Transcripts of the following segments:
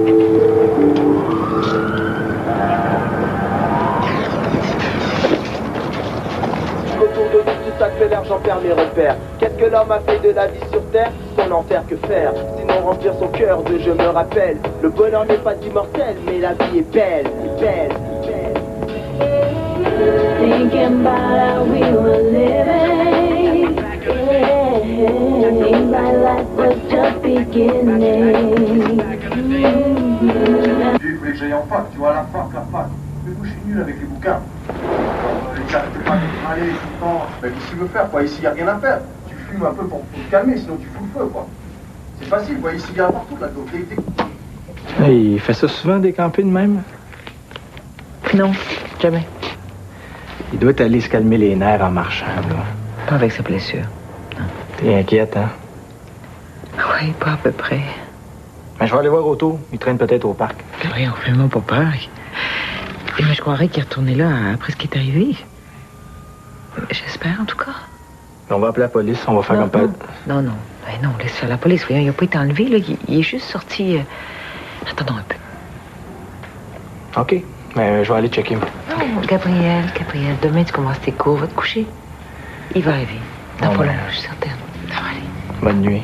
Autour de nous, tout ça que l'argent perd mes repères. Qu'est-ce que l'homme a fait de la vie sur terre? Son enfer, que faire? Sinon remplir son cœur de je me rappelle. Le bonheur n'est pas immortel, mais la vie est belle, belle, belle. Thinking about how we were living, yeah, my life was just beginning. Tu voulais que j'aille en fac, tu vois, la fac. Mais moi, je suis nul avec les bouquins. T'arrêtes pas de râler tout le temps. Mais qu'est-ce que tu veux faire, quoi? Ici, il n'y a rien à faire. Tu fumes un peu pour te calmer, sinon tu fous le feu, quoi. C'est facile, quoi. Ici, il y a partout, là. Hey, il fait ça souvent, décamper de même? Non, jamais. Il doit aller se calmer les nerfs en marchant, là. Pas avec sa blessure. T'es inquiète, hein? Oui, pas à peu près. Mais je vais aller voir Otto. Il traîne peut-être au parc. Gabriel, fais-moi pas peur. Et moi, je croirais qu'il est retourné là après ce qui est arrivé. J'espère, en tout cas. On va appeler la police, on va faire comme pas. Non. Ben non, laisse faire la police. Voyons, il n'a pas été enlevé, là. Il est juste sorti... Attendons un peu. OK. Mais je vais aller checker. Non, Gabriel, demain, tu commences tes cours. Va te coucher. Il va arriver. Dans pas longtemps, je suis certaine. Ça va aller. Bonne nuit.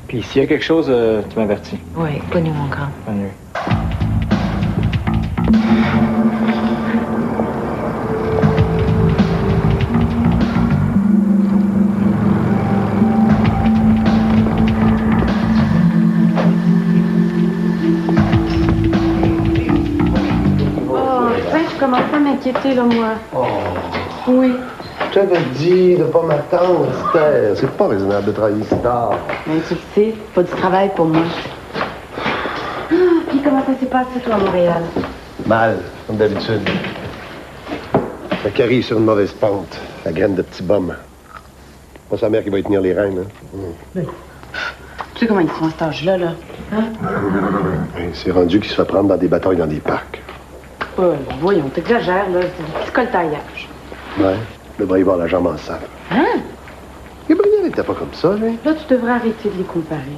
Puis s'il y a quelque chose, tu m'avertis. Oui, bonne nuit, mon grand. Bonne nuit. Je commence à m'inquiéter, là, moi. Oh. Oui. Je t'avais dit de pas m'attendre, Esther. C'est pas raisonnable de travailler si tard. Mais tu le sais, pas du travail pour moi. Ah, puis comment ça s'est passé, toi, à Montréal? Mal, comme d'habitude. La Carrie est sur une mauvaise pente. La graine de petit bum. Pas sa mère qui va y tenir les rênes, hein? Tu sais comment ils sont à cet âge-là, là? Hein? C'est rendu qu'il se fait prendre dans des batailles dans des parcs. Voyons, t'exagères, là. C'est du petit coltaillage. Ouais, le bras y voir la jambe en salle. Hein? Gabriel n'était pas comme ça, lui. Là, tu devrais arrêter de les comparer.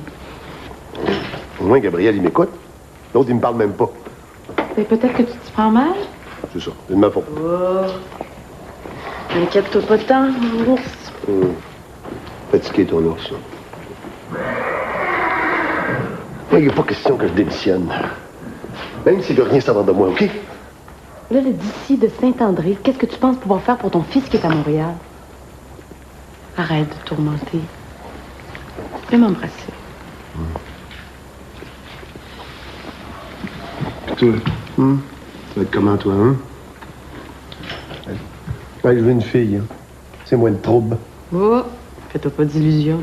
Au moins, Gabriel, il m'écoute. L'autre, il me parle même pas. Mais peut-être que tu te prends mal? C'est ça, c'est de ma faute. Oh. Inquiète-toi pas tant, mon ours. Fatigué, ton ours, là. Il n'est pas question que je démissionne. Même s'il ne veut rien savoir de moi, OK? Là, d'ici de Saint-André, qu'est-ce que tu penses pouvoir faire pour ton fils qui est à Montréal? Arrête de tourmenter. Viens m'embrasser. Puis toi, ça va être comment, toi, hein? Ouais, je veux une fille, hein. C'est moins de trouble. Oh, fais-toi pas d'illusions.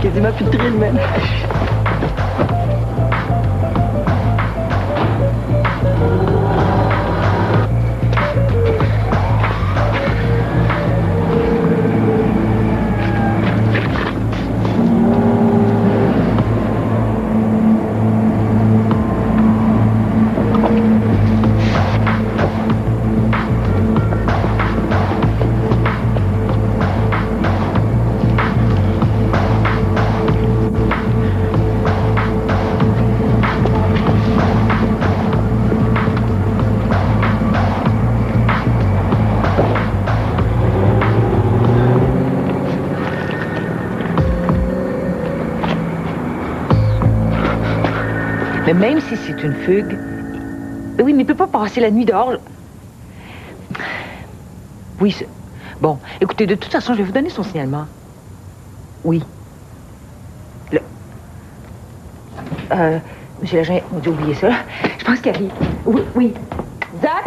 Quasiment plus de thrill, même. Mais même si c'est une fugue... Oui, mais il peut pas passer la nuit dehors. Oui, c'est... Bon, écoutez, de toute façon, je vais vous donner son signalement. Oui. Monsieur l'agent, j'ai oublié ça. Je pense qu'il arrive. Oui, oui. Zach?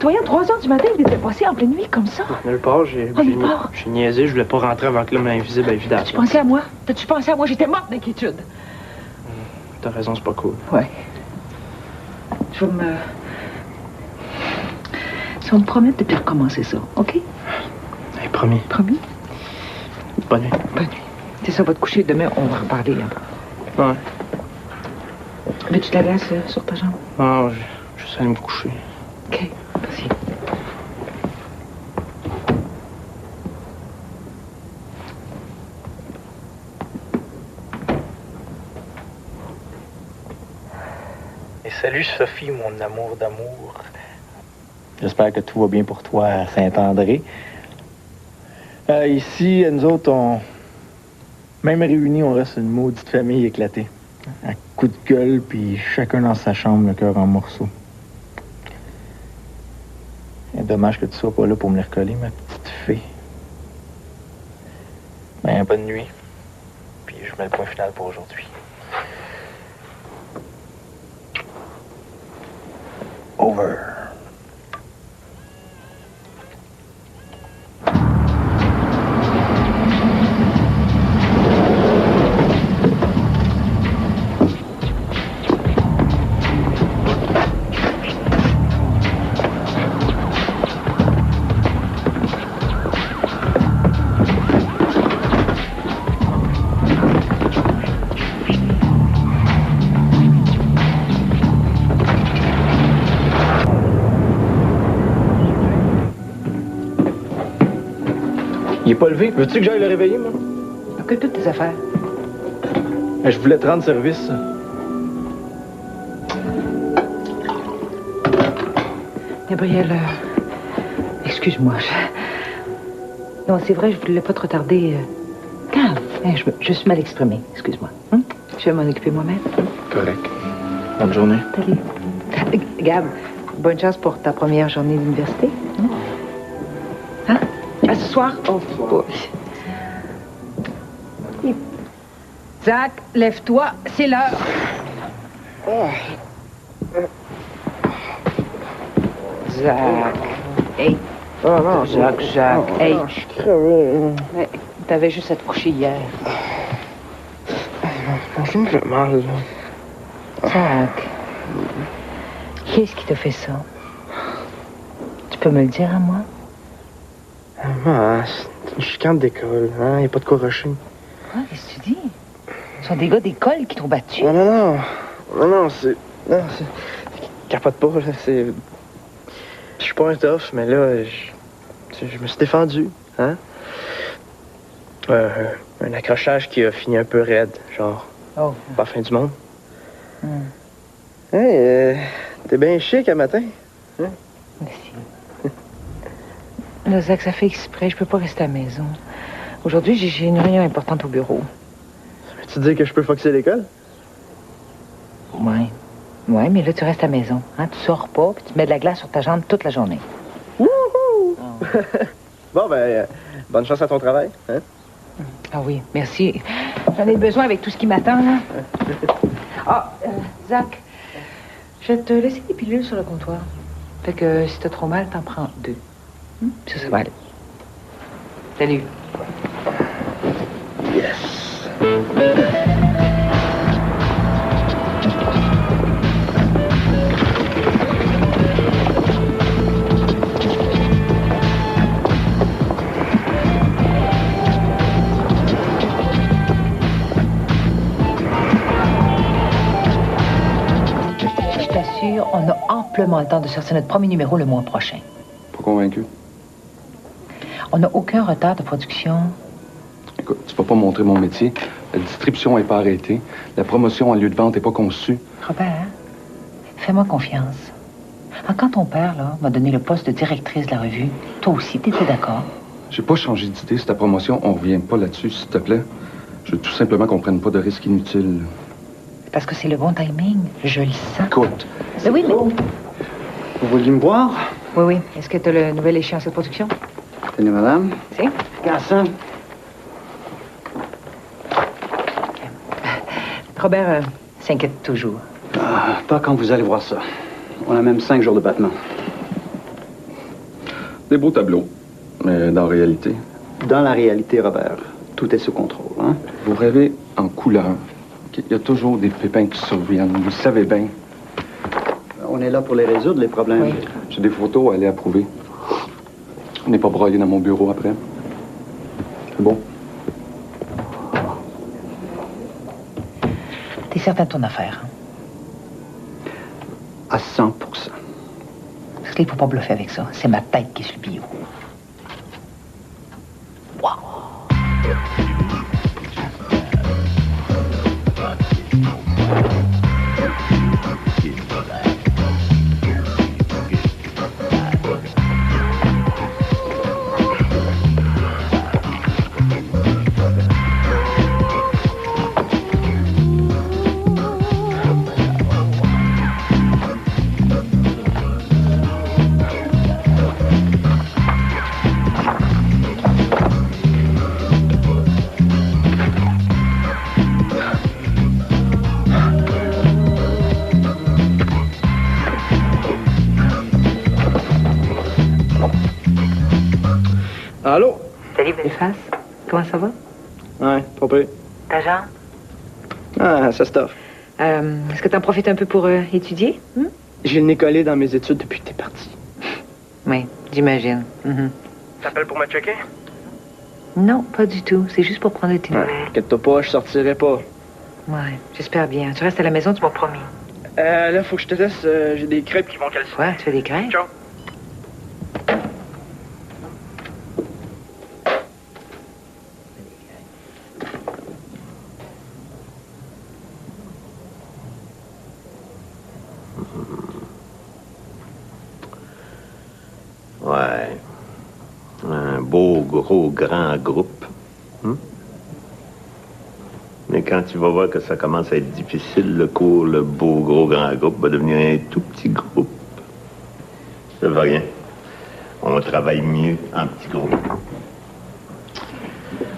Voyons, 3 heures du matin, il était passé en pleine nuit comme ça. Nulle part, j'ai niaisé, je voulais pas rentrer avant que l'homme invisible ait évidemment. T'as-tu pensé à moi? T'as-tu pensé à moi? J'étais morte d'inquiétude. T'as raison, c'est pas cool. Ouais. Je vais me... Je vais me promettre de plus recommencer ça, OK? Hey, promis. Promis? Bonne nuit. Bonne nuit. C'est ça, va te coucher. Demain, on va reparler. Hein. Ouais. Veux-tu de la glace sur ta jambe? Non, je sais aller me coucher. OK, merci. Et salut Sophie, mon amour d'amour. J'espère que tout va bien pour toi à Saint-André. Ici, nous autres, même réunis, on reste une maudite famille éclatée. À coups de gueule, puis chacun dans sa chambre, le cœur en morceaux. C'est dommage que tu sois pas là pour me les recoller, ma petite fée. Ben, bonne nuit. Puis je mets le point final pour aujourd'hui. Over. Il est pas levé. Veux-tu que j'aille le réveiller, moi? Occupe toutes tes affaires. Je voulais te rendre service. Gabriel, excuse-moi. Non, c'est vrai, je voulais pas te retarder. Calme. Je suis mal exprimée. Excuse-moi. Hein? Je vais m'en occuper moi-même. Correct. Bonne journée. Salut. Gab, bonne chance pour ta première journée d'université. Hein? À ce soir? Oh, oui. Zach, lève-toi, c'est l'heure. Zach. Hey. Oh non, Jacques. Hey. Je suis crevé. Mais t'avais juste à te coucher hier. Je me fais mal, là. Zach. Qu'est-ce qui t'a fait ça? Tu peux me le dire à moi? Maman, c'est une chicane d'école, hein? Y a pas de quoi rusher. Quoi? Qu'est-ce que tu dis? Ce sont des gars d'école qui t'ont battu. Non, c'est... Capote pas, là, c'est... Je suis pas un tough, mais là, je me suis défendu, hein? Un accrochage qui a fini un peu raide, genre... Oh. Pas la fin du monde. Hey, t'es bien chic à matin. Hein? Merci. Là, Zach, ça fait exprès. Je peux pas rester à la maison. Aujourd'hui, j'ai une réunion importante au bureau. Tu dis que je peux foxer l'école? Ouais. Ouais, mais là, tu restes à la maison. Hein? Tu sors pas, puis tu mets de la glace sur ta jambe toute la journée. Wouhou! Bon, ben, bonne chance à ton travail, hein? Ah oui, merci. J'en ai besoin avec tout ce qui m'attend, là. Ah, Zach, je vais te laisser des pilules sur le comptoir. Fait que si t'as trop mal, t'en prends 2. Ça va aller. Salut. Yes! Je t'assure, on a amplement le temps de sortir notre premier numéro le mois prochain. Pas convaincu. On n'a aucun retard de production. Écoute, tu vas pas montrer mon métier. La distribution n'est pas arrêtée. La promotion en lieu de vente n'est pas conçue. Robert, fais-moi confiance. Quand ton père, là, m'a donné le poste de directrice de la revue, toi aussi, t'étais d'accord? J'ai pas changé d'idée sur ta promotion. On revient pas là-dessus, s'il te plaît. Je veux tout simplement qu'on prenne pas de risques inutiles. Parce que c'est le bon timing. Je le sens. Écoute. Mais oui, mais... Vous vouliez me voir? Oui, oui. Est-ce que tu as le nouvel échéance de production? Tenez, madame. Si? Garçon. Robert s'inquiète toujours. Ah, pas quand vous allez voir ça. On a même 5 jours de battement. Des beaux tableaux. Mais dans la réalité, Dans la réalité, Robert, tout est sous contrôle, hein? vous rêvez en couleur. Il y a toujours des pépins qui surviennent. Vous le savez bien. On est là pour les résoudre, les problèmes. Oui. J'ai des photos à aller approuver. On n'est pas broyé dans mon bureau après. C'est bon. T'es certain de ton affaire, hein? À 100%. Parce qu'il ne faut pas bluffer avec ça. C'est ma tête qui est sur le bio. Allô? Salut, Boniface. Comment ça va? Ouais, pas pire. Ta jambe? Ah, ça stuff. Est-ce que t'en profites un peu pour étudier? J'ai le nez collé dans mes études depuis que t'es parti. Oui, j'imagine. T'appelles pour me checker? Non, pas du tout. C'est juste pour prendre de tes nouvelles. Inquiète-toi pas, je sortirai pas. Ouais, j'espère bien. Tu restes à la maison, tu m'as promis. Là, faut que je te laisse. J'ai des crêpes qui vont calciner. Ouais, tu fais des crêpes? Ciao. Ouais. Un beau, gros, grand groupe. Mais quand tu vas voir que ça commence à être difficile, le cours, le beau, gros, grand groupe va devenir un tout petit groupe. Ça va rien. On travaille mieux en petit groupe.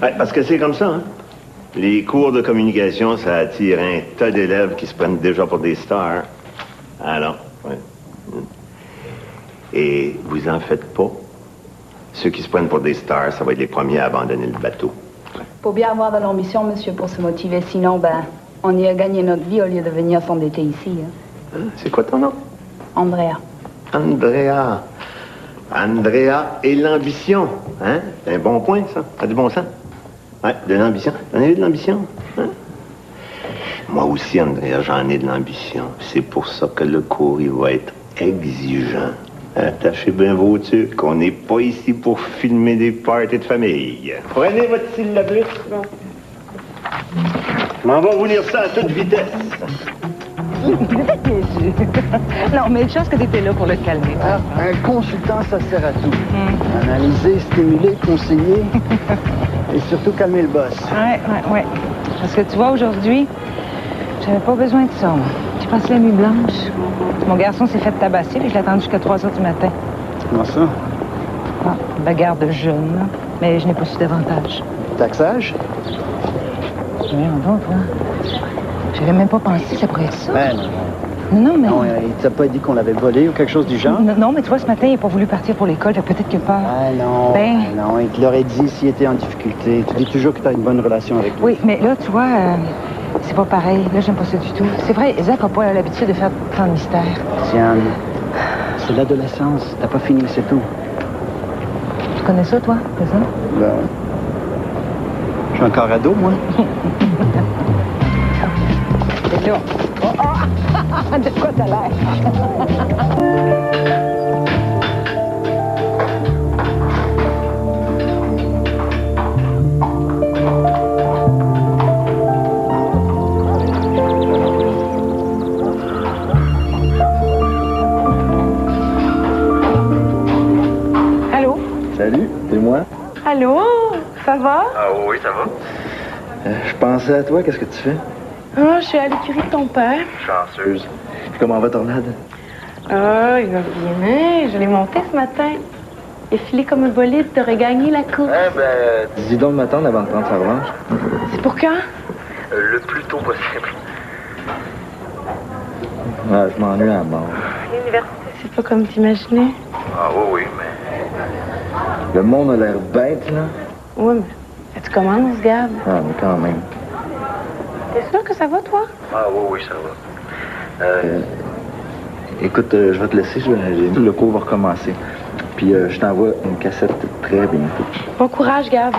Ouais, parce que c'est comme ça, hein. Les cours de communication, ça attire un tas d'élèves qui se prennent déjà pour des stars. Alors, ouais. Et vous en faites pas. Ceux qui se prennent pour des stars, ça va être les premiers à abandonner le bateau. Faut bien avoir de l'ambition, monsieur, pour se motiver. Sinon, on y a gagné notre vie au lieu de venir s'endetter ici. Hein. C'est quoi ton nom? Andrea. Andrea. Andrea et l'ambition. Hein? C'est un bon point, ça. Ça a du bon sens. Ouais, de l'ambition. T'en as eu de l'ambition? Hein? Moi aussi, Andrea, j'en ai de l'ambition. C'est pour ça que le cours, il va être exigeant. Attachez bien vos trucs. On n'est pas ici pour filmer des parties de famille. Prenez votre syllabus. Je m'en vais vous lire ça à toute vitesse. Non, mais une chance que t'étais là pour le calmer. Un consultant, ça sert à tout. Analyser, stimuler, conseiller et surtout calmer le boss. Ouais. Parce que tu vois, aujourd'hui, j'avais pas besoin de ça, moi. J'ai passé la nuit blanche. Mon garçon s'est fait tabasser, puis je l'ai attendu jusqu'à 3 heures du matin. Comment ça? Ah, bagarre de jeune, là. Mais je n'ai pas su davantage. Taxage? Voyons donc, toi. J'avais même pas pensé que ça pourrait être ça. Ben non. Non, mais... Non, il t'a pas dit qu'on l'avait volé ou quelque chose du genre? Non, mais tu vois, ce matin, il n'a pas voulu partir pour l'école. Peut-être que pas... Ah non, non, il te l'aurait dit s'il était en difficulté. Tu dis toujours que tu as une bonne relation avec lui. Oui, mais là, tu vois, c'est pas pareil. Là, j'aime pas ça du tout. C'est vrai, Zach n'a pas l'habitude de faire tant de mystères. Tiens, c'est l'adolescence. T'as pas fini, c'est tout. Tu connais ça, toi, c'est ça? Ben... Je suis encore ado, moi. C'est là. Oh, de quoi t'as l'air? Allô? Salut, c'est moi. Allô? Ça va? Ah oui, ça va. Je pensais à toi, qu'est-ce que tu fais? Ah, je suis à l'écurie de ton père. Chanceuse. Comment va Tornade? Ah, il va bien. Je l'ai monté ce matin. Il est filé comme un bolide, t'aurais gagné la course. Dis donc de m'attendre avant de prendre sa revanche. C'est pour quand? Le plus tôt possible. Ouais, je m'ennuie à mort. L'université, c'est pas comme t'imaginais. Ah oui, mais... Le monde a l'air bête, là. Ouais, mais tu commences, Gab? Ah, mais quand même. T'es sûr que ça va, toi? Ah oui, ça va. Écoute, je vais te laisser, le cours va recommencer. Puis je t'envoie une cassette très bientôt. Bon courage, Gab.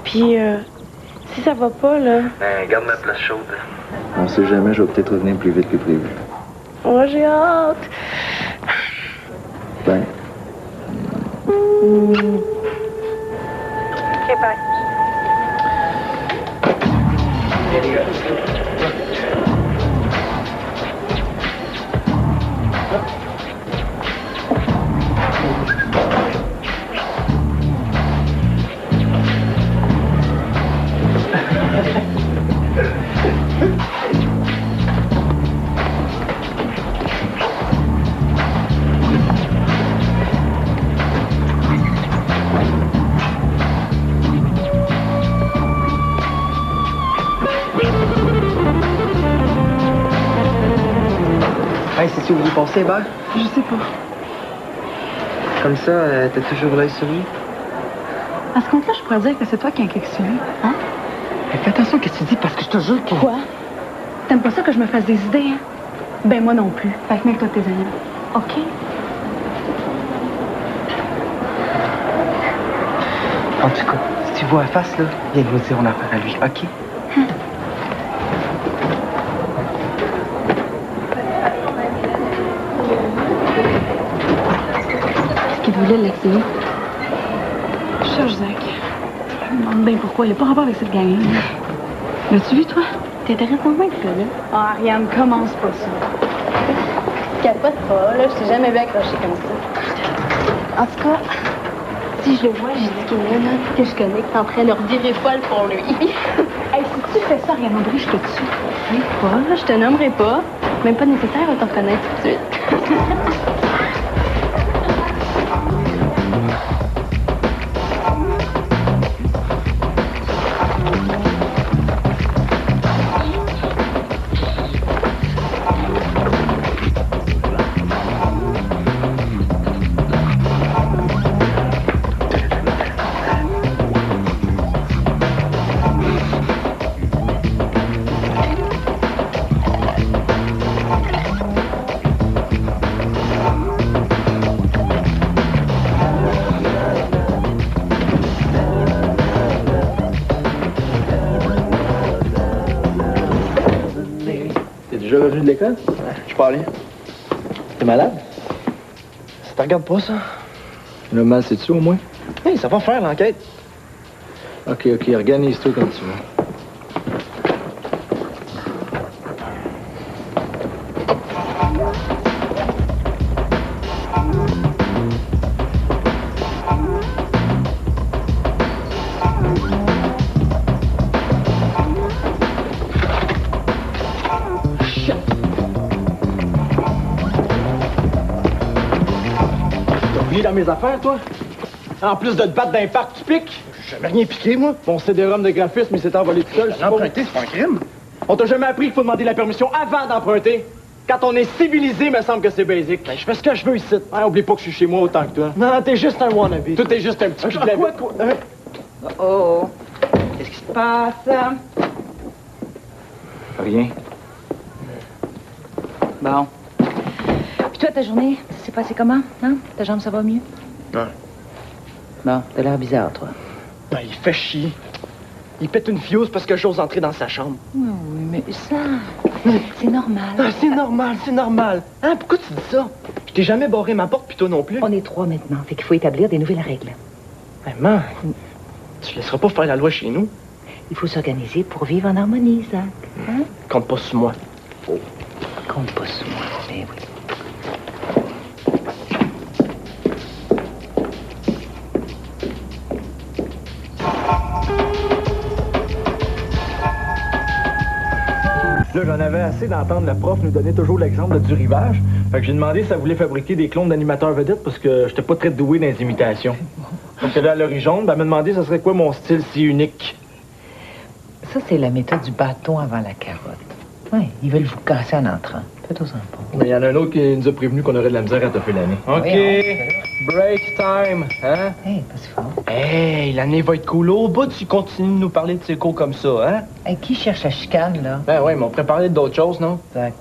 Puis, si ça va pas, là... Garde ma place chaude. On sait jamais, je vais peut-être revenir plus vite que prévu. Oh, j'ai hâte. Ben. OK, bye. Hey, c'est-tu où vous pensez, Hébert? Je sais pas. Comme ça, t'as toujours l'œil sur lui? À ce compte-là, je pourrais dire que c'est toi qui inquiète sur lui, hein? Mais fais attention à ce que tu dis, parce que je te jure que... Quoi? T'aimes pas ça que je me fasse des idées, hein? Ben, moi non plus. Fait que mets-toi tes amis. OK? En tout cas, si tu vois la face, là, viens nous dire on a affaire à lui, OK? Qu'est-ce qu'il voulait, l'essayer? Je cherche Zach. Je me demande bien pourquoi. Il n'a pas rapport avec cette gang. L'as-tu vu, toi? T'intéresses en même, ce gars-là? Ah, Ariane, commence pas ça. Capote pas, là. Je t'ai jamais vu accrocher comme ça. En tout cas, si je le vois, j'ai dit qu'il y en a que je connais qui est en train de revirer folle pour lui. Hey, si tu fais ça, Ariane Aubry, je te tue. Oui, pas, je te nommerai pas. Même pas nécessaire de te reconnaître tout de suite. T'es déjà revenu de l'école? Ouais, je suis pas allé. T'es malade? Ça te regarde pas, ça? Le mal, c'est-tu au moins? Hey, ça va faire l'enquête. OK, organise-toi comme tu veux. Dans mes affaires, toi? En plus de te battre d'un parc, tu piques? J'ai jamais rien piqué, moi. Mon CD-ROM de graphisme, il s'est envolé tout seul. L'emprunter, c'est pas un crime. On t'a jamais appris qu'il faut demander la permission avant d'emprunter? Quand on est civilisé, me semble que c'est basique. Ben, je fais ce que je veux ici. Ouais, oublie pas que je suis chez moi autant que toi. Non, t'es juste un wannabe. Toi, t'es juste un petit Quoi? Oh. Qu'est-ce qui se passe? Rien. Bon. Puis toi, ta journée, ça s'est passé comment? Hein? Ta jambe, ça va mieux? Ouais. Bon, t'as l'air bizarre, toi. Ben, il fait chier. Il pète une fuse parce que j'ose entrer dans sa chambre. Oui, mais ça, c'est normal. Ah, c'est normal, c'est normal. Hein, pourquoi tu dis ça? Je t'ai jamais barré ma porte, puis toi non plus. On est 3 maintenant, fait qu'il faut établir des nouvelles règles. Maman, tu laisseras pas faire la loi chez nous? Il faut s'organiser pour vivre en harmonie, Zach. Hein? Compte pas sur moi. Oh. Compte pas sur moi, ben oui. Puis là, j'en avais assez d'entendre la prof nous donner toujours l'exemple du rivage. Fait que j'ai demandé si ça voulait fabriquer des clones d'animateurs vedettes parce que j'étais pas très doué dans les imitations. Donc, là, à l'origine, ben, elle m'a demandé ce serait quoi mon style si unique. Ça, c'est la méthode du bâton avant la carotte. Oui, ils veulent vous casser en entrant. Faites-en pas. Mais il y en a un autre qui nous a prévenu qu'on aurait de la misère à toffer l'année. OK, break time, hein? Hey, pas si fort. Hey, l'année va être cool. Au bout, tu continues de nous parler de ces cours comme ça, hein? Hey, qui cherche la chicane, là? Ben oui, mais on pourrait parler d'autres choses, non? Zach.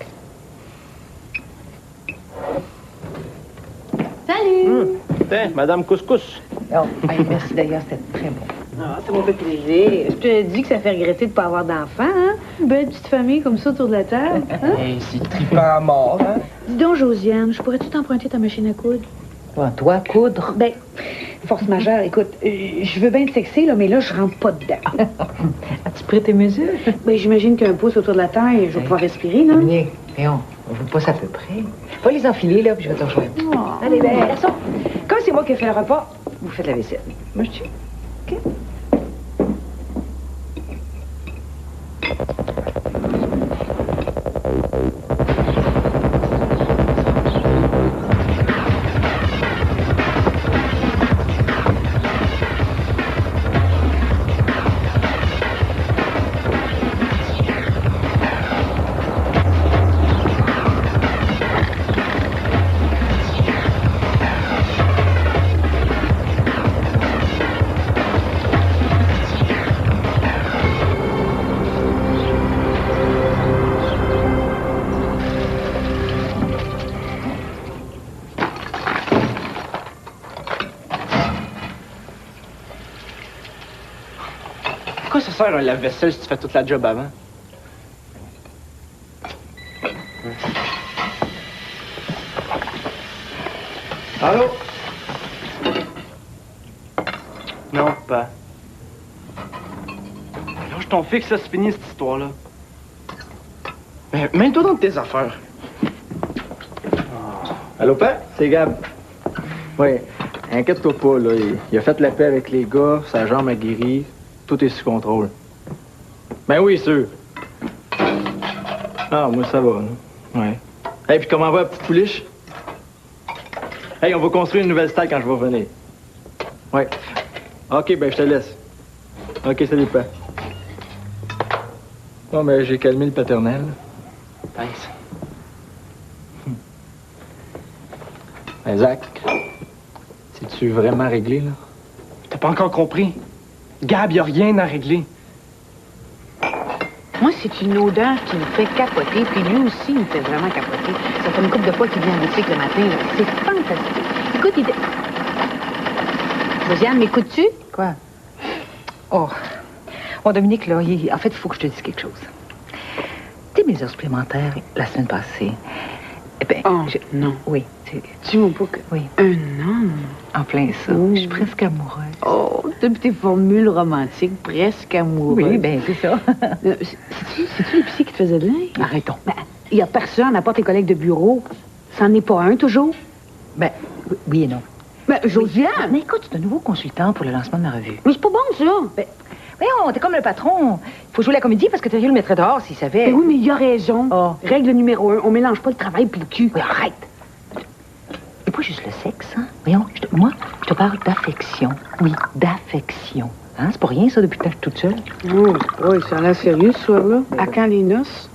Salut! Tiens, Madame Couscous. Oh, hey, merci d'ailleurs, c'était très bon. Ah, ça m'a fait plaisir. Je te dis que ça fait regretter de ne pas avoir d'enfants, hein? Une belle petite famille comme ça autour de la table. Hein? Hey, c'est trippant à mort, hein? Dis donc, Josiane, je pourrais-tu t'emprunter ta machine à coudre? Toi, coudre? Ben, force majeure, écoute, je veux bien te sexer, là, mais là, je rentre pas dedans. As-tu pris tes mesures? Ben, j'imagine qu'un pouce autour de la taille, je vais pouvoir respirer, non? Bien, on vous passe à peu près. Va les enfiler, là, puis je vais te rejoindre. Oh. Allez, ben, garçon, comme c'est moi qui ai fait le repas, vous faites la vaisselle. Moi, je suis. OK? Pourquoi ça sert un lave-vaisselle si tu fais toute la job avant? Allô? Non, pas. Lâche ton fixe, ça se finit cette histoire-là. Mais mets-toi dans tes affaires. Allô, père? C'est Gab. Oui, inquiète-toi pas, là. Il a fait la paix avec les gars, sa jambe a guéri, tout est sous contrôle. Ben oui, sûr. Ah, moi, ça va, là. Ouais. Hey, puis comment va la petite pouliche? Hey, on va construire une nouvelle stalle quand je vais revenir. Ouais. OK, ben je te laisse. OK, salut, père. Bon, ben j'ai calmé le paternel. Thanks. Ben, Zach, c'est-tu vraiment réglé, là? T'as pas encore compris? Gab, y a rien à régler. Moi, c'est une odeur qui me fait capoter, puis lui aussi, il me fait vraiment capoter. Ça fait une couple de fois qu'il vient en boutique le matin, là. C'est fantastique. Écoute, Josiane, m'écoutes-tu? Quoi? Oh, Dominique, là, en fait, il faut que je te dise quelque chose. Tes mesures supplémentaires, la semaine passée, eh bien... Oh, non. Oui. Tu m'as pas que... Oui. Un homme? En plein ça. Oh. Je suis presque amoureuse. Oh, depuis tes formules romantiques, presque amoureuses. Oui, bien, c'est ça. C'est-tu l'épicier qui te faisait de l'air? Arrêtons. Ben, il y a personne, à part tes collègues de bureau. C'en est pas un, toujours? Ben, oui et non. Ben, Josiane! Mais écoute, c'est un nouveau consultant pour le lancement de ma revue. Mais c'est pas bon, ça! Ben, voyons, t'es comme le patron. Faut jouer la comédie parce que Thierry le mettrait dehors s'il savait. Ben oui, mais il a raison. Oh. Règle numéro 1, on mélange pas le travail puis le cul. Oui, arrête. Et pas juste le sexe, hein? Voyons, moi, je te parle d'affection. Oui, d'affection. Hein? C'est pas rien, ça, depuis que je suis toute seule. Oh, oui, ça a l'air sérieux, ce soir-là. À quand les noces?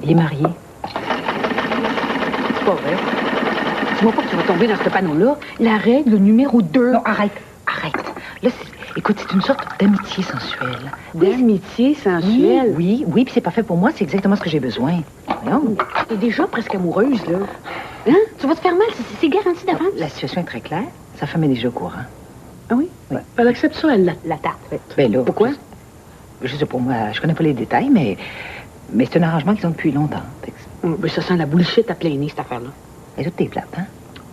Il est marié. C'est pas vrai. Dis-moi pas que tu vas tomber dans ce panneau-là. La règle numéro 2. Non, arrête. Là, écoute, c'est une sorte d'amitié sensuelle. D'amitié sensuelle? Oui, puis c'est parfait pour moi. C'est exactement ce que j'ai besoin. Voyons. T'es déjà presque amoureuse, là. Hein? Tu vas te faire mal, c'est garanti d'avance. La situation est très claire. Sa femme est déjà au courant. Ah oui? Oui. Elle accepte ça, elle la tarte. Ben là, pourquoi? Je sais pas, moi, je connais pas les détails, mais c'est un arrangement qu'ils ont depuis longtemps. Ben, ça sent la bullshit à plein nez, cette affaire-là. Et toi, t'es plate, hein?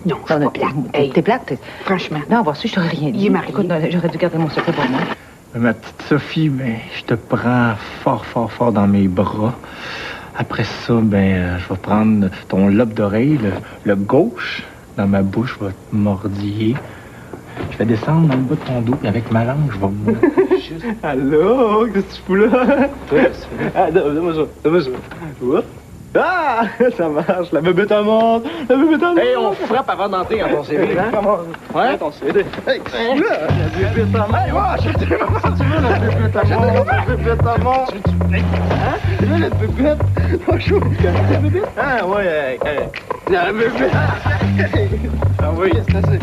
Non, je suis pas plate. Hey. T'es plate? Franchement. Non, voir si je t'aurais rien dit. Il est marié. Écoute, j'aurais dû garder mon secret pour moi. Ma petite Sophie, ben, je te prends fort, fort, fort dans mes bras. Après ça, ben, je vais prendre ton lobe d'oreille, le gauche, dans ma bouche, je vais te mordiller. Je vais descendre dans le bas de ton dos, puis avec ma langue, je vais me... Juste... Allô? Qu'est-ce que tu fous là? Ah, donne-moi ça. Donne-moi ça. Oups. Ah! Ça marche. La bébête à monde. La bébête à monde. Hey, on frappe avant d'entrer dans ton CV, hein? Ouais? Ton CV. Hey, qu'est-ce que la bébête à monde. Hey, ouais, je te dis, si tu veux, la bébête à monde. La bébête à monde. Hein? Tu veux la bébête? Oh, chaud. La bébête? Ah, ouais, hey. La bébête. Ah oui, c'est assez.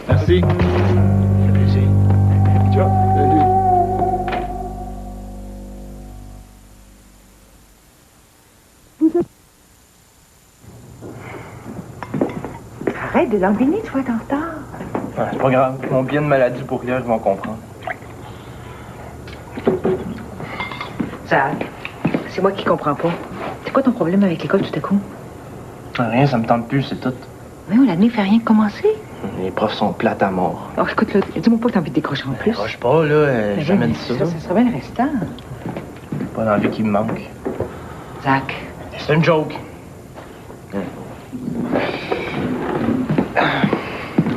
Merci. Merci. Ciao. Salut. Arrête de l'embiner, tu vas être en retard. Ouais, c'est pas grave. Mon bien de maladie pour rien, ils vont comprendre. Zach, c'est moi qui comprends pas. C'est quoi ton problème avec l'école tout à coup? Rien, ça me tente plus, c'est tout. Mais on l'année fait rien que commencer. Les profs sont plates à mort. Alors écoute, là, dis-moi pas que t'as envie de décrocher en plus. Décroche pas, là. J'ai jamais dit ça. Ça serait bien restant. Pas l'envie qui me manque. Zach. C'est une joke.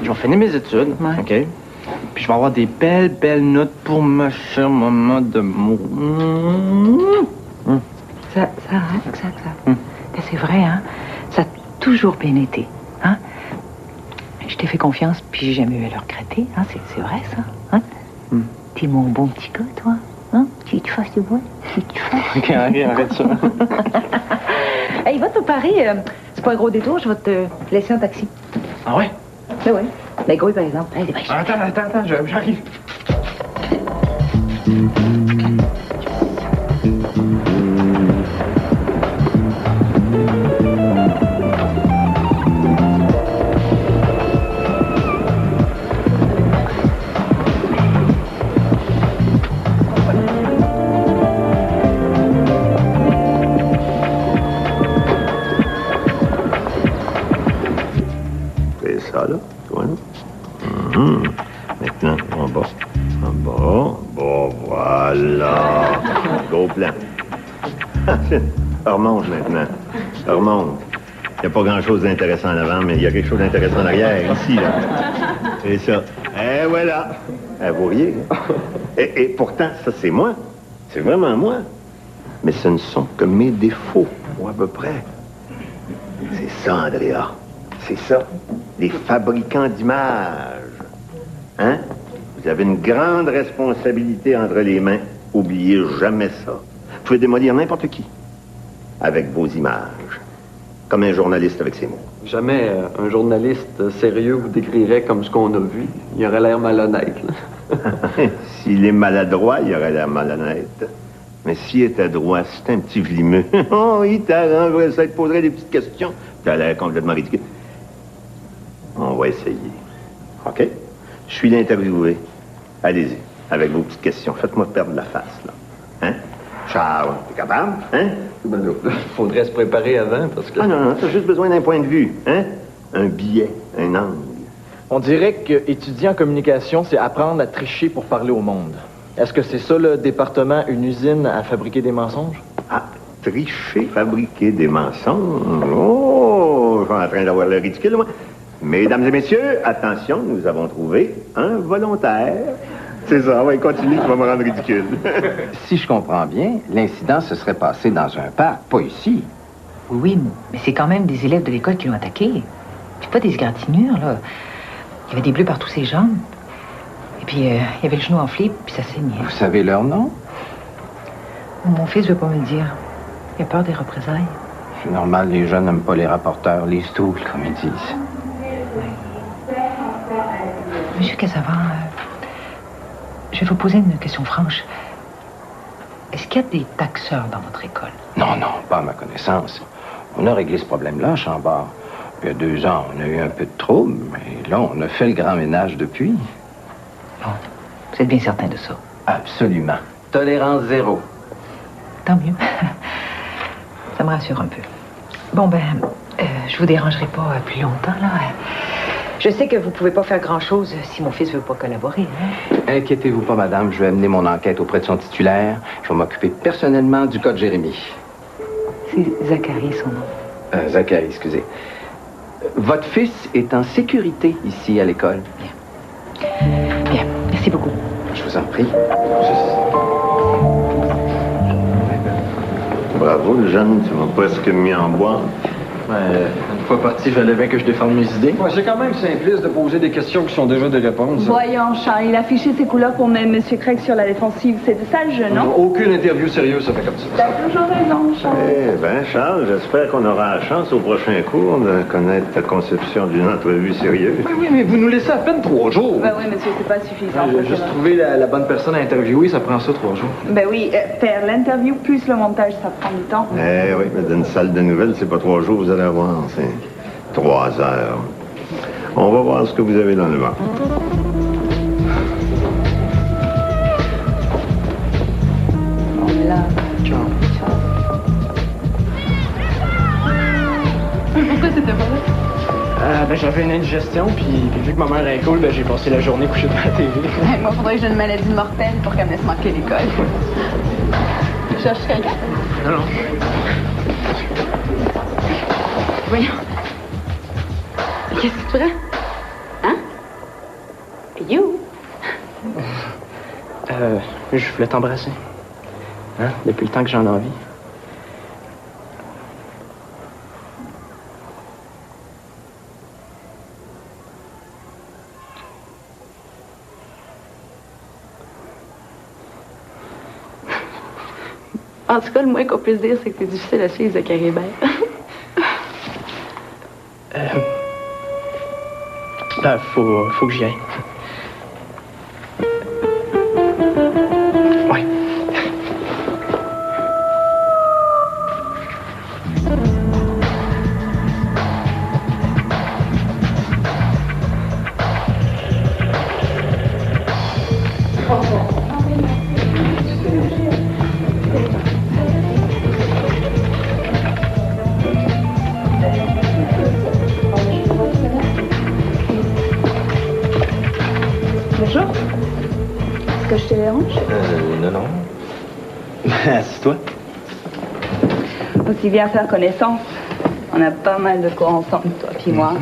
Je vais finir mes études, OK? Puis je vais avoir des belles notes pour ma chère maman d'amour. Ça arrête, ça. C'est vrai, hein? Ça a toujours bien été, hein? Je t'ai fait confiance, puis j'ai jamais eu à le regretter, hein? C'est vrai, ça, hein? T'es mon bon petit gars, toi, hein? Tu fasses du bois, tu fasses. OK, arrête ça. Hey, va te Paris, c'est pas un gros détour, je vais te laisser en taxi. Ah ouais? Ben ouais. La grouille, par exemple. Allez, dépêche. Attends, j'arrive. C'est ça, là. Tu vois, là? Maintenant, en bas. Bon, voilà. Gros plan. Remonte maintenant. Remonte. Il n'y a pas grand-chose d'intéressant en avant, mais il y a quelque chose d'intéressant en arrière, ici, là. C'est ça. Et voilà. Vous riez. Et pourtant, ça, c'est moi. C'est vraiment moi. Mais ce ne sont que mes défauts, ou à peu près. C'est ça, Andrea. C'est ça. Les fabricants d'images. Hein? Vous avez une grande responsabilité entre les mains. Oubliez jamais ça. Vous pouvez démolir n'importe qui avec vos images. Comme un journaliste avec ses mots. Jamais un journaliste sérieux vous décrirait comme ce qu'on a vu. Il aurait l'air malhonnête. S'il est maladroit, il aurait l'air malhonnête. Mais s'il était droit, c'est un petit vlimeux. Oh, il t'arrangerait ça, il te poserait des petites questions. T'as l'air complètement ridicule. On va essayer. OK? Je suis l'interviewé. Allez-y, avec vos petites questions. Faites-moi perdre la face, là. Hein? Charles, t'es capable? Hein? Faudrait se préparer avant, parce que... Ah non, t'as juste besoin d'un point de vue. Hein? Un billet, un angle. On dirait qu'étudier en communication, c'est apprendre à tricher pour parler au monde. Est-ce que c'est ça, le département, une usine à fabriquer des mensonges? Ah, tricher, fabriquer des mensonges? Oh, je suis en train d'avoir le ridicule, moi. Mesdames et messieurs, attention, nous avons trouvé un volontaire. C'est ça, ouais, continue, tu vas me rendre ridicule. Si je comprends bien, l'incident se serait passé dans un parc, pas ici. Oui, mais c'est quand même des élèves de l'école qui l'ont attaqué. C'est pas des égratignures, là. Il y avait des bleus par tous ses jambes. Et puis, il y avait le genou enflé, puis ça saignait. Vous savez leur nom? Mon fils veut pas me le dire. Il a peur des représailles. C'est normal, les jeunes n'aiment pas les rapporteurs, les stools, comme ils disent. Monsieur Casavant, je vais vous poser une question franche. Est-ce qu'il y a des taxeurs dans votre école? Non, pas à ma connaissance. On a réglé ce problème-là à Chambord. Il y a 2 ans, on a eu un peu de trouble, mais là, on a fait le grand ménage depuis. Bon, vous êtes bien certain de ça? Absolument. Tolérance 0. Tant mieux. Ça me rassure un peu. Bon, je vous dérangerai pas plus longtemps, là. Je sais que vous pouvez pas faire grand-chose si mon fils veut pas collaborer, hein? Inquiétez-vous pas, madame. Je vais amener mon enquête auprès de son titulaire. Je vais m'occuper personnellement du cas de Jérémy. C'est Zachary, son nom. Zachary, excusez. Votre fils est en sécurité ici à l'école. Bien, merci beaucoup. Je vous en prie. Bravo, le jeune, tu m'as presque mis en bois. Une fois parti, il fallait bien que je défende mes idées. Ouais, c'est quand même simpliste de poser des questions qui sont déjà des réponses. Voyons, Charles, il a affiché ses couleurs pour mettre M. Craig sur la défensive. C'est de ça le jeu, non? Aucune interview sérieuse, ça fait comme ça. T'as toujours raison, Charles. Eh bien, Charles, j'espère qu'on aura la chance au prochain cours de connaître ta conception d'une entrevue sérieuse. Oui, mais vous nous laissez à peine 3 jours. Ben oui, monsieur, c'est pas suffisant. J'ai juste trouvé la bonne personne à interviewer, ça prend ça 3 jours. Ben oui, faire l'interview plus le montage, ça prend du temps. Eh oui, mais d'une salle de nouvelles, c'est pas 3 jours, vous allez avoir, c'est 3 heures. On va voir ce que vous avez dans le ventre. Là. Ciao. Pourquoi c'était pas là? Ben, j'avais une indigestion, puis vu que ma mère est cool, ben, j'ai passé la journée couchée devant la TV. Moi, faudrait que j'ai une maladie mortelle pour qu'elle me laisse manquer l'école. Tu cherches quelqu'un? Non. Voyons. Qu'est-ce que tu prends? Hein? You? Je voulais t'embrasser. Hein? Depuis le temps que j'en ai envie. En tout cas, le moins qu'on puisse dire, c'est que t'es difficile à suivre, Zachary Hébert. Ben, faut que j'y aille. Ouais. Bonjour. Est-ce que je te dérange? Non. Assis-toi. Aussi bien faire connaissance. On a pas mal de cours ensemble, toi puis moi.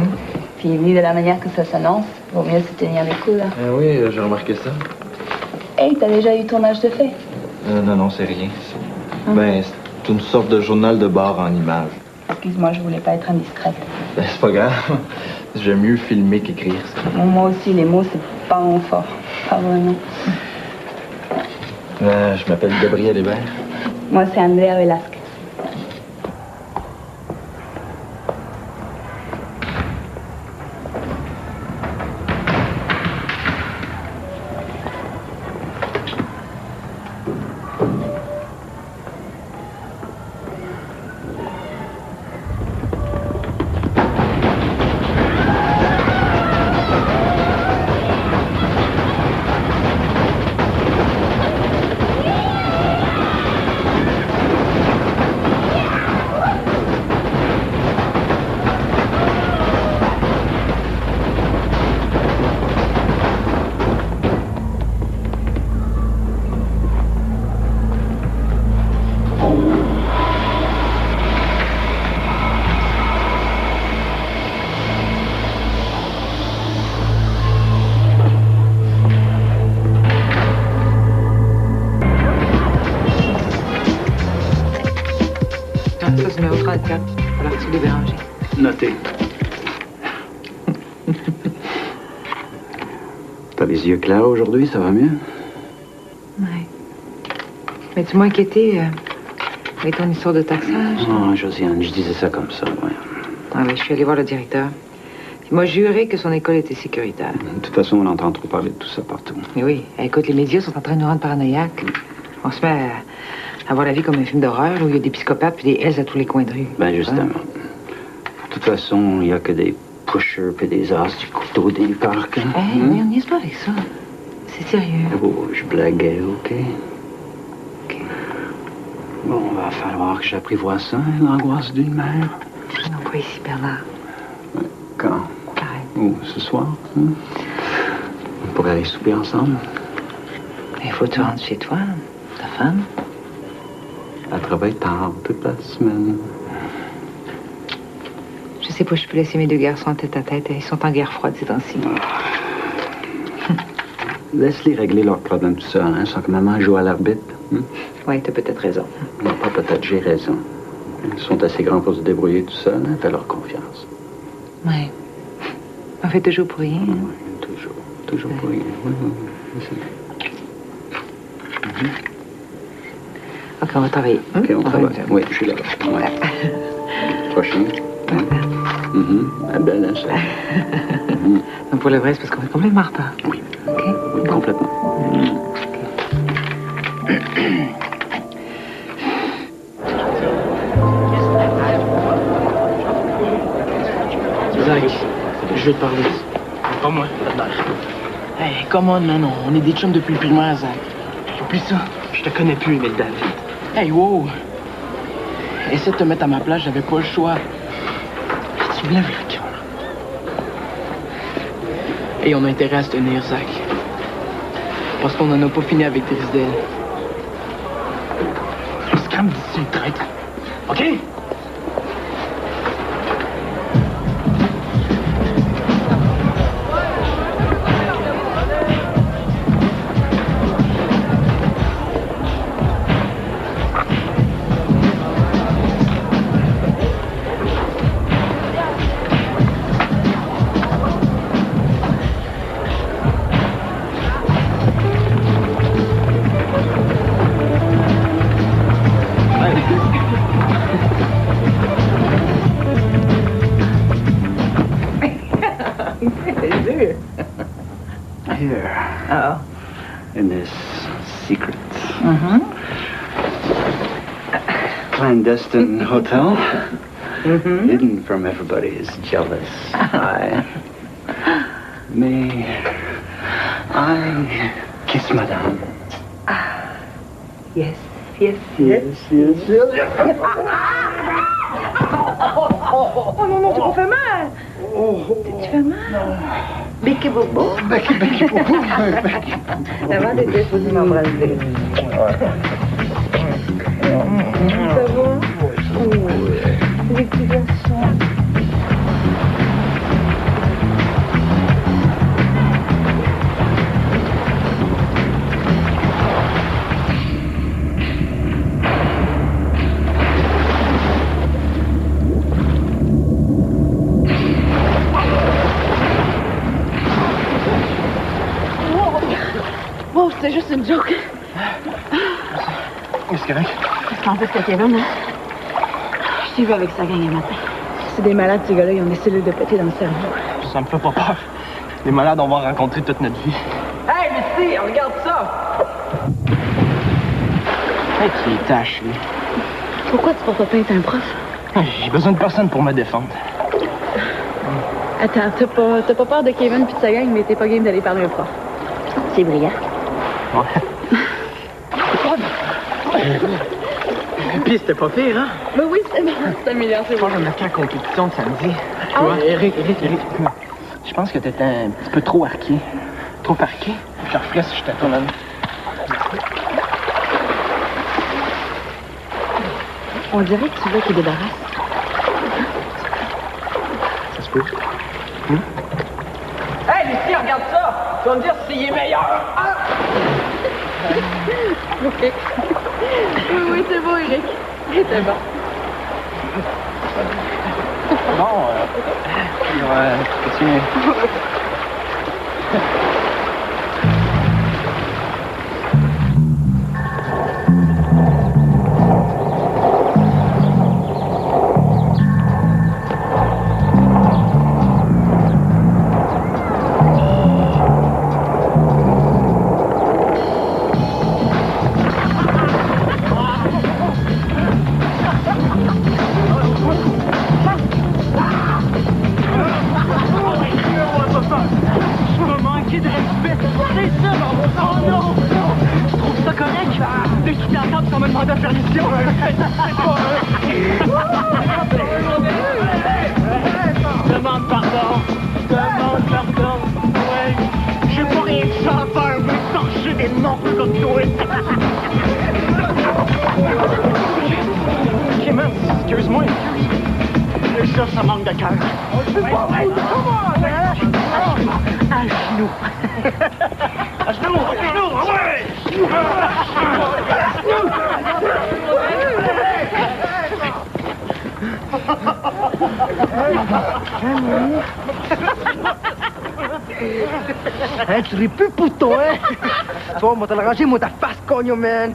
Puis vu de la manière que ça s'annonce, vaut mieux se tenir les coudes. Oui, j'ai remarqué ça. Hey, t'as déjà eu ton âge de fait? Non, c'est rien. Ben, c'est une sorte de journal de bord en images. Excuse-moi, je voulais pas être indiscrète. Ben, c'est pas grave. J'aime mieux filmer qu'écrire. Bon, moi aussi, les mots, c'est pas mon fort. Pas vraiment. Je m'appelle Gabriel Hébert. Moi, c'est Andrea Velasquez. Ça, c'est numéro 34, à l'article des Bérangers. Noté. T'as les yeux clairs aujourd'hui, ça va mieux? Oui. Mais tu m'as inquiété avec ton histoire de taxage. Non, Josiane, je disais ça comme ça, ouais. Ah oui, je suis allée voir le directeur. Il m'a juré que son école était sécuritaire. De toute façon, on entend trop parler de tout ça partout. Mais oui, écoute, les médias sont en train de nous rendre paranoïaques. On se met à voir la vie comme un film d'horreur où il y a des psychopathes puis des Hells à tous les coins de rue. Ben, justement. De toute façon, il n'y a que des pushers puis des as du couteau dans les parcs. Hein? Mais on n'y est pas avec ça. C'est sérieux. Oh, je blaguais, OK? Bon, va falloir que j'apprivoise ça, hein, l'angoisse d'une mère. Non, pas ici, Bernard. Quand? Pareil. Oh, ce soir, hein? On pourrait aller souper ensemble. Il faut que tu rentres chez toi, ta femme. Elle travaille tard toute la semaine. Je sais sais pas, je peux laisser mes deux garçons tête à tête. Ils sont en guerre froide ces temps-ci. Laisse-les régler leurs problèmes tout seuls, hein, sans que maman joue à l'arbitre. Oui, t'as peut-être raison. Non, pas peut-être, j'ai raison. Ils sont assez grands pour se débrouiller tout seuls, hein, fais leur confiance. Oui. On fait toujours pour rien. Oui, toujours pour rien. Oui. OK, on va travailler. OK, on travaille. Oui, je suis là. Ouais. Prochain. Ouais. Belle, hein, ça. Donc pour le vrai, c'est parce qu'on est complètement en retard. Oui. OK? Oui, complètement. Zach, je vais te parler. Pas moi. Hey, come on, man. On est des chums depuis le primaire, Zach. Oublie ça. Je te connais plus, Emile David. Hey, wow. Essaie de te mettre à ma place, j'avais pas le choix. Tu me lèves le cœur. Et on a intérêt à se tenir, Zach. Parce qu'on en a pas fini avec Drisdale. Scram d'ici, le traître. OK? Here. Uh-oh. In this secret clandestine hotel, hidden from everybody's jealous eye. May I kiss Madame? Yes. Oh non, tu m'as fait mal! Tu fais mal? Becky Bobo? Becky Bobo? Avant, t'étais supposé m'embrasser. Ça va? Les petits garçons. Wow, c'était juste une joke. C'est correct. Parce qu'en fait, c'était Kevin, hein? Je t'ai vu avec sa gang un matin. C'est des malades, ces gars-là. Ils ont des cellules de pété dans le cerveau. Ça me fait pas peur. Les malades, on va en rencontrer toute notre vie. Hey, Misty, regarde ça! Hey, qui est tâche, lui. Pourquoi tu portes plainte à un prof? Hey, j'ai besoin de personne pour me défendre. Attends, t'as pas peur de Kevin puis de sa gang, mais t'es pas game d'aller parler à un prof. C'est brillant. Ouais. Puis c'était pas pire, hein? Ben oui, c'était meilleur, c'est bon. Je pense qu'on a qu'à compétition de samedi. Ah ouais? Eric. Je pense que t'étais un petit peu trop arqué. Trop parqué. Je referais si j'étais toi-même. On dirait que tu veux qu'il débarrasse. Ça se peut. Hey, Lucie, regarde ça! Tu vas me dire s'il est meilleur! Ah! OK. Oui, c'est beau, Eric. C'est bon. Bon, continue. Demande pardon. Ouais. J'ai pas rien que ça à faire, mais torcher des morts comme toi. Ok, man, excuse-moi. Je cherche ça manque de cœur. À genoux. À genoux, ouais! Hein, tu ris plus, pouton, hein? Bon, moi, t'as l'arrangé, moi, ta face, cognon, man.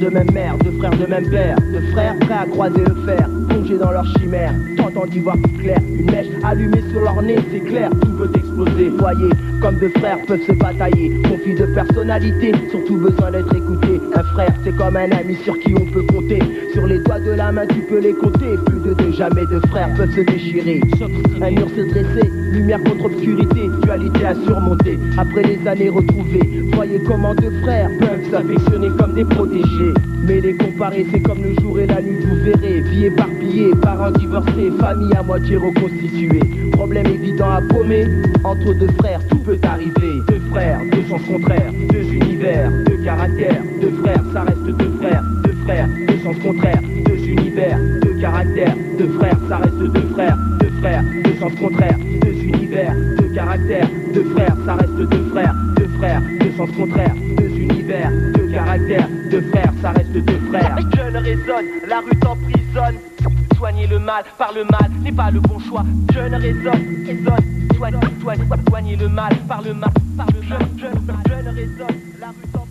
De même mère, deux frères de même père, deux frères prêts à croiser le fer, plongés dans leur chimère, tentant d'y voir plus clair, une mèche allumée sur leur nez, c'est clair, tout peut exploser, voyez, comme deux frères peuvent se batailler, conflit de personnalité, surtout besoin d'être écouté, un frère c'est comme un ami sur qui on peut compter, sur les doigts de la main tu peux les compter, plus de deux, jamais deux frères peuvent se déchirer, un mur s'est dressé, lumière contre obscurité, dualité à surmonter, après les années retrouvées, voyez comment deux frères peuvent s'affectionner comme des protégés. Mais les comparer, c'est comme le jour et la nuit, vous verrez. Vie éparpillée, parents divorcés, famille à moitié reconstituée. Problème évident à paumer, entre deux frères, tout peut arriver. Deux frères, deux sens contraires, deux univers, deux caractères. Deux frères, ça reste deux frères, deux sens contraires, deux univers, deux caractères. Deux frères, ça reste deux frères, deux sens contraires, deux univers, deux caractères. Deux frères, ça reste deux frères, deux sens contraires, deux univers, deux caractères. Deux frères, ça reste deux frères. Jeune raisonne, la rue t'emprisonne. Soigner le mal par le mal n'est pas le bon choix. Jeune raisonne, soigner le mal par le mal. Jeune raisonne, la rue t'emprisonne.